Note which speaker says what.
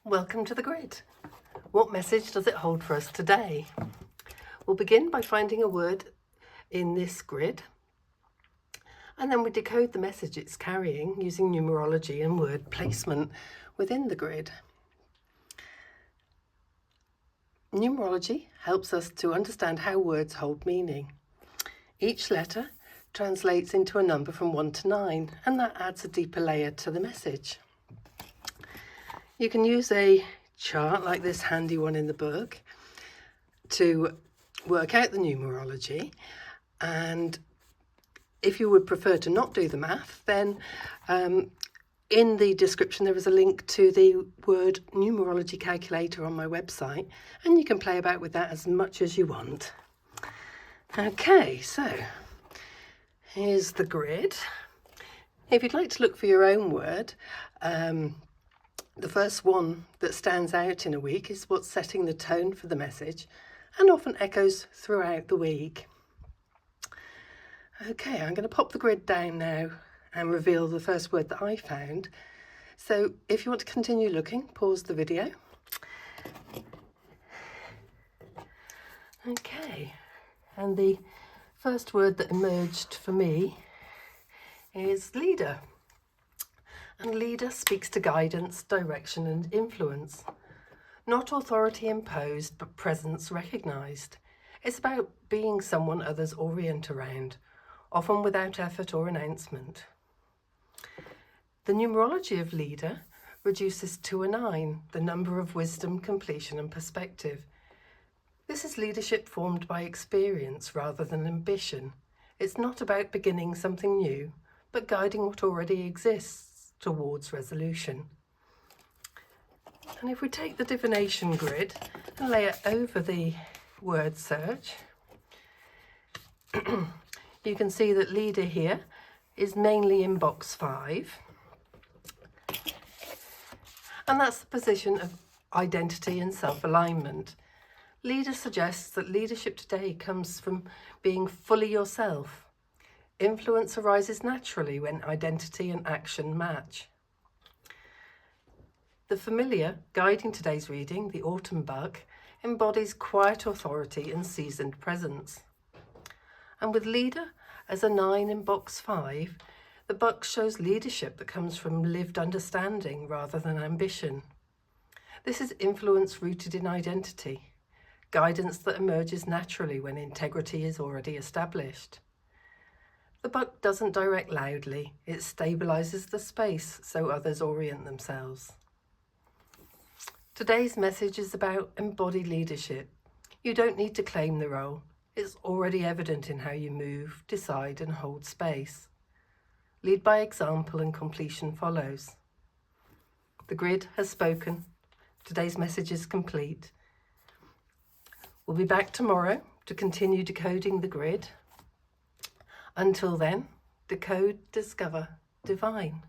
Speaker 1: Welcome to the grid. What message does it hold for us today? We'll begin by finding a word in this grid, and then we decode the message it's carrying using numerology and word placement within the grid. Numerology helps us to understand how words hold meaning. Each letter translates into a number from 1 to 9, and that adds a deeper layer to the message. You can use a chart like this handy one in the book to work out the numerology, and if you would prefer to not do the math, then in the description there is a link to the word numerology calculator on my website, and you can play about with that as much as you want. Okay, so here's the grid. If you'd like to look for your own word, the first one that stands out in a week is what's setting the tone for the message and often echoes throughout the week. Okay, I'm going to pop the grid down now and reveal the first word that I found. So if you want to continue looking, pause the video. Okay, and the first word that emerged for me is leader. And leader speaks to guidance, direction and influence. Not authority imposed, but presence recognised. It's about being someone others orient around, often without effort or announcement. The numerology of leader reduces to a 9, the number of wisdom, completion and perspective. This is leadership formed by experience rather than ambition. It's not about beginning something new, but guiding what already exists towards resolution. And if we take the divination grid and lay it over the word search, you can see that leader here is mainly in box 5, and that's the position of identity and self-alignment. Leader suggests that leadership today comes from being fully yourself. Influence arises naturally when identity and action match. The familiar guiding today's reading, the autumn buck, embodies quiet authority and seasoned presence. And with leader as a 9 in box 5, the buck shows leadership that comes from lived understanding rather than ambition. This is influence rooted in identity, guidance that emerges naturally when integrity is already established. The buck doesn't direct loudly, it stabilises the space so others orient themselves. Today's message is about embodied leadership. You don't need to claim the role, it's already evident in how you move, decide and hold space. Lead by example and completion follows. The grid has spoken, today's message is complete. We'll be back tomorrow to continue decoding the grid. Until then, decode, discover, divine.